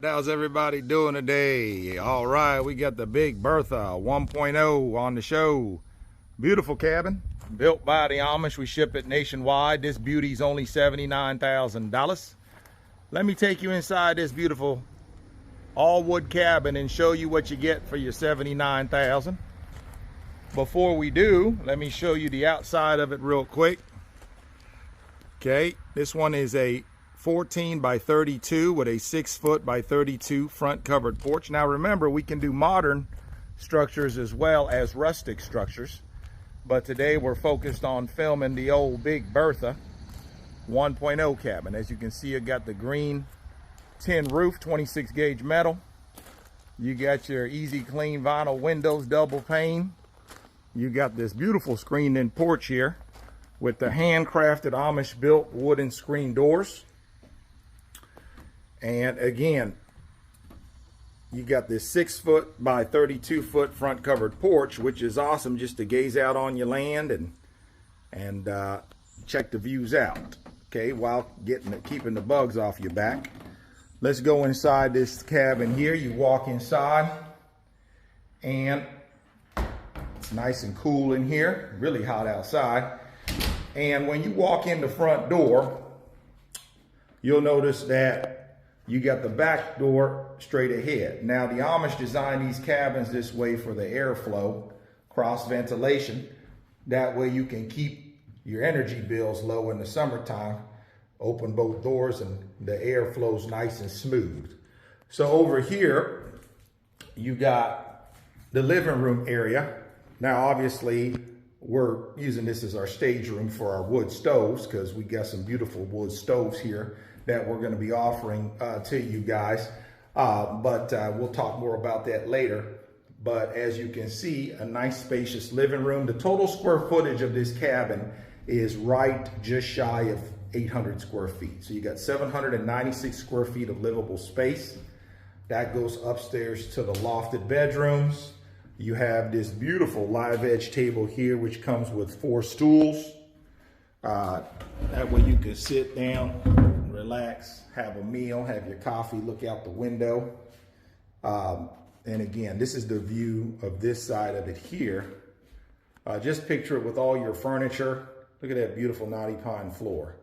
How's everybody doing today? All right, we got the big Bertha 1.0 on the show. Beautiful cabin, built by the Amish. We ship it nationwide. This beauty's only $79,000. Let me take you inside this beautiful all wood cabin and show you what you get for your $79,000. Before we do, let me show you the outside of it real quick. Okay, this one is a 14 by 32 with a 6 foot by 32 front covered porch. Now remember, we can do modern structures as well as rustic structures, but today we're focused on filming the old big Bertha 1.0 cabin. As you can see, it got the green tin roof, 26 gauge metal. You got your easy clean vinyl windows, double pane. You got this beautiful screened in porch here with the handcrafted Amish built wooden screen doors. And again, you got this 6 foot by 32 foot front covered porch, which is awesome just to gaze out on your land and check the views out, okay, while keeping the bugs off your back. Let's go inside this cabin here. You walk inside and it's nice and cool in here, really hot outside. And when you walk in the front door, you'll notice that you got the back door straight ahead. Now the Amish designed these cabins this way for the airflow, cross ventilation. That way you can keep your energy bills low in the summertime. Open both doors and the air flows nice and smooth. So over here, you got the living room area. Now obviously we're using this as our stage room for our wood stoves because we got some beautiful wood stoves here that we're going to be offering to you guys. But we'll talk more about that later. But as you can see, a nice spacious living room. The total square footage of this cabin is right just shy of 800 square feet. So you got 796 square feet of livable space. That goes upstairs to the lofted bedrooms. You have this beautiful live edge table here, which comes with 4 stools. That way you can sit down, relax, have a meal, have your coffee, look out the window. And again, this is the view of this side of it here. Just picture it with all your furniture. Look at that beautiful knotty pine floor.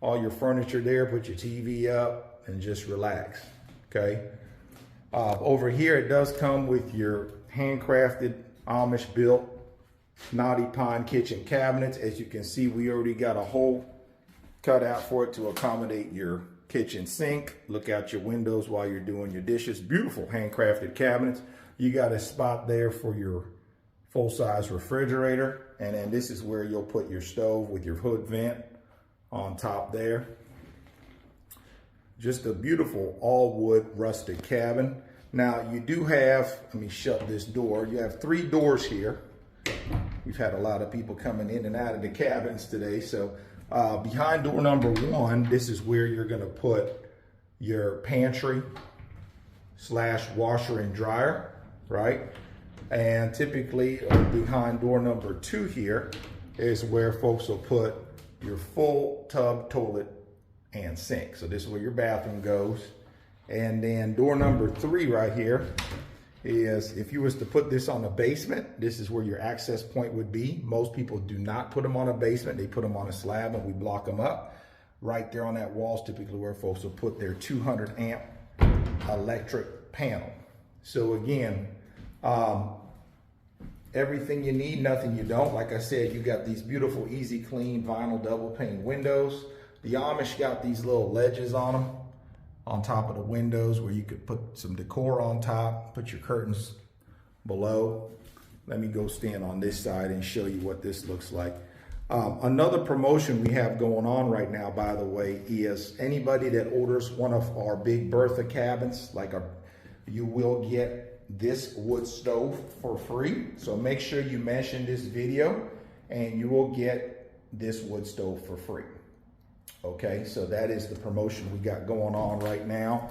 All your furniture there, put your TV up and just relax, okay? Over here, it does come with your handcrafted Amish built knotty pine kitchen cabinets. As you can see, we already got a hole cut out for it to accommodate your kitchen sink. Look out your windows while you're doing your dishes. Beautiful handcrafted cabinets. You got a spot there for your full-size refrigerator. And then this is where you'll put your stove with your hood vent on top there. Just a beautiful all wood rustic cabin. Now you do have, let me shut this door. You have 3 doors here. We've had a lot of people coming in and out of the cabins today. So behind door number 1, this is where you're gonna put your pantry / washer and dryer, right? And typically behind door number 2 here is where folks will put your full tub, toilet, and sink. So this is where your bathroom goes. And then door number 3 right here is, if you was to put this on a basement, this is where your access point would be. Most people do not put them on a basement. They put them on a slab and we block them up. Right there on that wall is typically where folks will put their 200 amp electric panel. So again, everything you need, nothing you don't. Like I said, you got these beautiful, easy, clean vinyl double pane windows. The Amish got these little ledges on them on top of the windows where you could put some decor on top, put your curtains below. Let me go stand on this side and show you what this looks like. Another promotion we have going on right now, by the way, is anybody that orders one of our big Bertha cabins, you will get this wood stove for free. So make sure you mention this video and you will get this wood stove for free. Okay, so that is the promotion we got going on right now.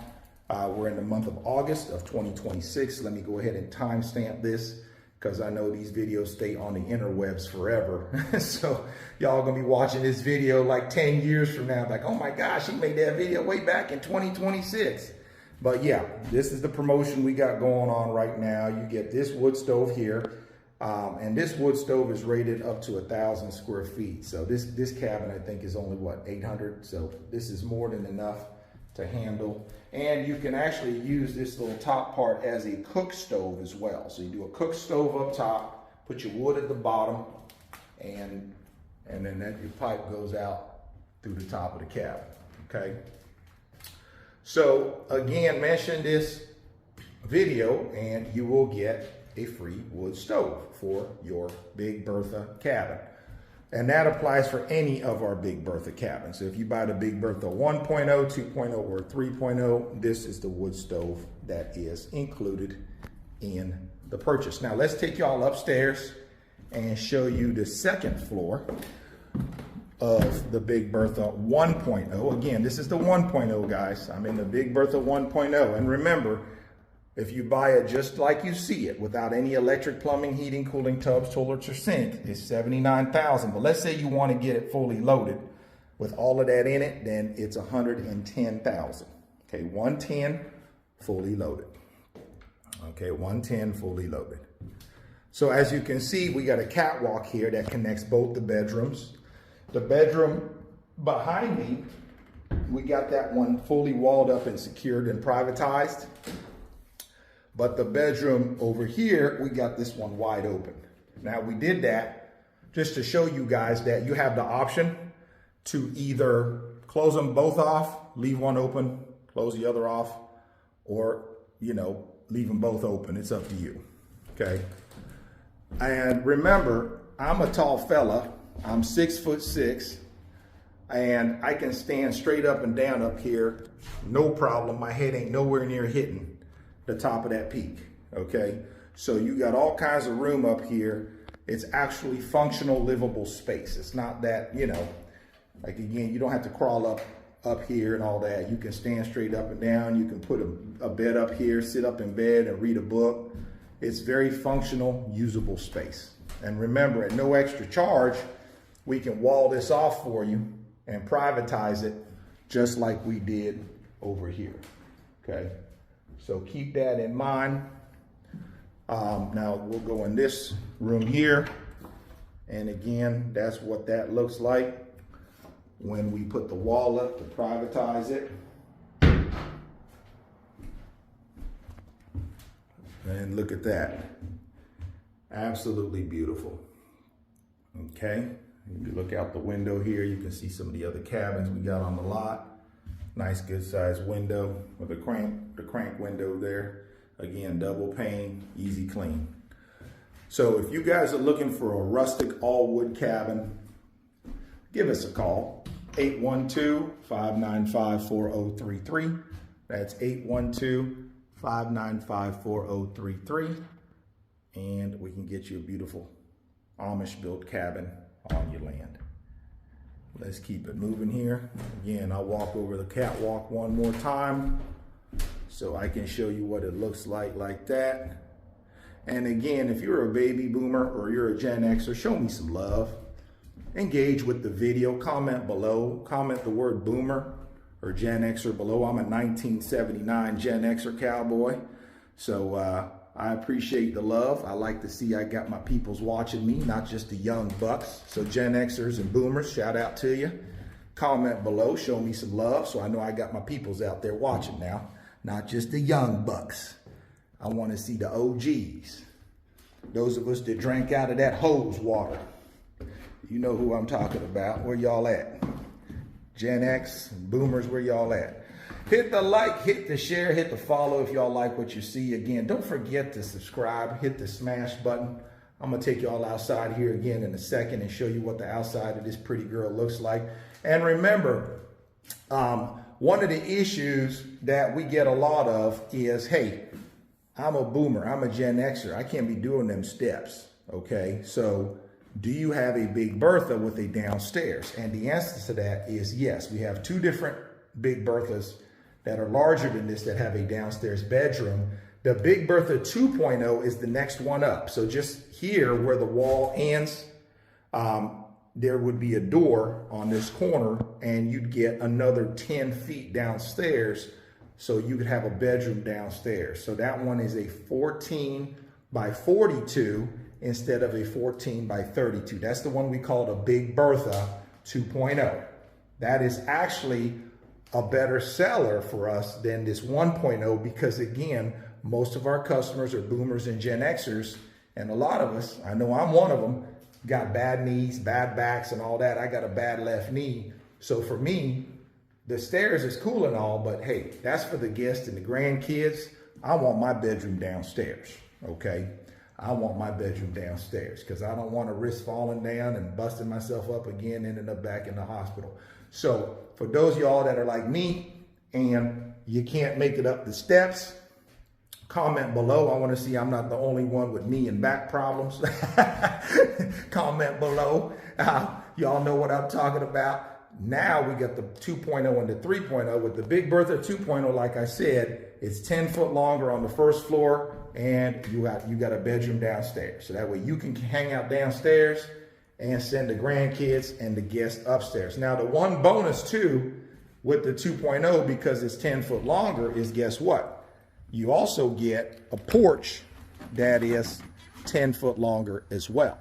We're in the month of August of 2026. Let me go ahead and timestamp this because I know these videos stay on the interwebs forever. So y'all gonna be watching this video like 10 years from now, like, oh my gosh, he made that video way back in 2026. But yeah, this is the promotion we got going on right now. You get this wood stove here. And this wood stove is rated up to 1,000 square feet. So this cabin, I think, is only what, 800. So this is more than enough to handle. And you can actually use this little top part as a cook stove as well. So you do a cook stove up top, put your wood at the bottom, and then your pipe goes out through the top of the cabin, okay? So again, mention this video and you will get a free wood stove for your Big Bertha cabin. And that applies for any of our Big Bertha cabins. So if you buy the Big Bertha 1.0, 2.0, or 3.0, this is the wood stove that is included in the purchase. Now let's take y'all upstairs and show you the second floor of the Big Bertha 1.0. Again, this is the 1.0, guys. I'm in the Big Bertha 1.0. And remember, if you buy it just like you see it, without any electric, plumbing, heating, cooling, tubs, toilets, or sink, it's $79,000. But let's say you want to get it fully loaded with all of that in it, then it's $110,000. Okay, 110 fully loaded. Okay, 110 fully loaded. So as you can see, we got a catwalk here that connects both the bedrooms. The bedroom behind me, we got that one fully walled up and secured and privatized. But the bedroom over here, we got this one wide open. Now we did that just to show you guys that you have the option to either close them both off, leave one open, close the other off, or, you know, leave them both open. It's up to you, okay? And remember, I'm a tall fella. I'm 6'6", and I can stand straight up and down up here, no problem. My head ain't nowhere near hitting the top of that peak, okay? So you got all kinds of room up here. It's actually functional, livable space. It's not that, you know, like again, you don't have to crawl up here and all that. You can stand straight up and down. You can put a bed up here, sit up in bed and read a book. It's very functional, usable space. And remember, at no extra charge, we can wall this off for you and privatize it just like we did over here, okay? So keep that in mind. Now we'll go in this room here. And again, that's what that looks like when we put the wall up to privatize it. And look at that. Absolutely beautiful. Okay. If you look out the window here, you can see some of the other cabins we got on the lot. Nice, good sized window with the crank window there. Again, double pane, easy clean. So if you guys are looking for a rustic all wood cabin, give us a call. 812-595-4033. That's 812-595-4033. And we can get you a beautiful Amish built cabin on your land. Let's keep it moving here. Again, I'll walk over the catwalk one more time so I can show you what it looks like that. And again, if you're a baby boomer or you're a Gen Xer, show me some love. Engage with the video, comment below, comment the word boomer or Gen Xer below. I'm a 1979 Gen Xer cowboy. So I appreciate the love. I like to see I got my peoples watching me, not just the young bucks. So Gen Xers and boomers, shout out to you. Comment below, show me some love so I know I got my peoples out there watching now, not just the young bucks. I want to see the OGs. Those of us that drank out of that hose water. You know who I'm talking about. Where y'all at? Gen X, boomers, where y'all at? Hit the like, hit the share, hit the follow if y'all like what you see. Again, don't forget to subscribe, hit the smash button. I'm gonna take y'all outside here again in a second and show you what the outside of this pretty girl looks like. And remember, one of the issues that we get a lot of is, hey, I'm a boomer, I'm a Gen Xer, I can't be doing them steps, okay? So do you have a Big Bertha with a downstairs? And the answer to that is yes. We have two different Big Berthas that are larger than this that have a downstairs bedroom. The Big Bertha 2.0 is the next one up. So just here where the wall ends, there would be a door on this corner and you'd get another 10 feet downstairs so you could have a bedroom downstairs. So that one is a 14 by 42 instead of a 14 by 32. That's the one we called a Big Bertha 2.0. That is actually a better seller for us than this 1.0 because, again, most of our customers are boomers and Gen Xers, and a lot of us, I know I'm one of them, got bad knees, bad backs, and all that. I got a bad left knee. So for me, the stairs is cool and all, but hey, that's for the guests and the grandkids. I want my bedroom downstairs, okay? I want my bedroom downstairs because I don't want to risk falling down and busting myself up again, ending up back in the hospital. So for those of y'all that are like me and you can't make it up the steps, comment below. I want to see I'm not the only one with knee and back problems. Comment below. Y'all know what I'm talking about. Now we got the 2.0 and the 3.0. With the Big Bertha 2.0, like I said, it's 10 foot longer on the first floor, and you got a bedroom downstairs. So that way you can hang out downstairs and send the grandkids and the guests upstairs. Now the one bonus too with the 2.0, because it's 10 foot longer, is guess what? You also get a porch that is 10 foot longer as well,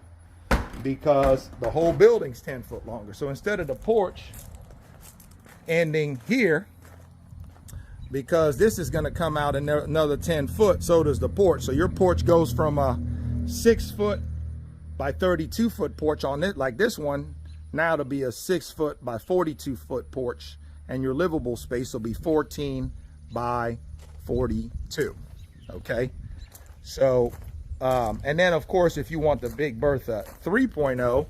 because the whole building's 10 foot longer. So instead of the porch ending here, because this is going to come out another 10 foot, so does the porch. So your porch goes from a 6 foot by 32 foot porch on it, like this one, now to be a 6 foot by 42 foot porch, and your livable space will be 14 by 42. Okay, so and then of course if you want the Big Bertha 3.0,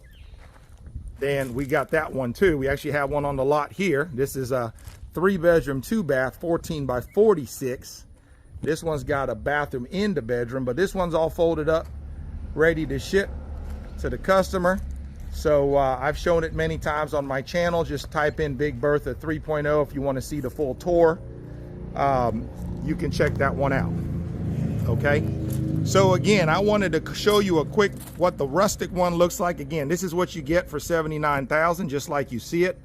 then we got that one too. We actually have one on the lot here. This is a 3-bedroom 2-bath 14 by 46. This one's got a bathroom in the bedroom, but this one's all folded up, ready to ship to the customer. So I've shown it many times on my channel. Just type in Big Bertha 3.0 if you want to see the full tour. You can check that one out. Okay, so again, I wanted to show you a quick what the rustic one looks like. Again, this is what you get for $79,000, just like you see it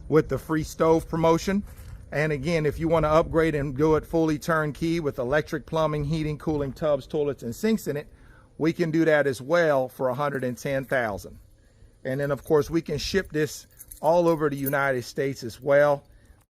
with the free stove promotion. And again, if you want to upgrade and do it fully turnkey with electric, plumbing, heating, cooling, tubs, toilets, and sinks in it, we can do that as well for $110,000. And then of course we can ship this all over the United States as well.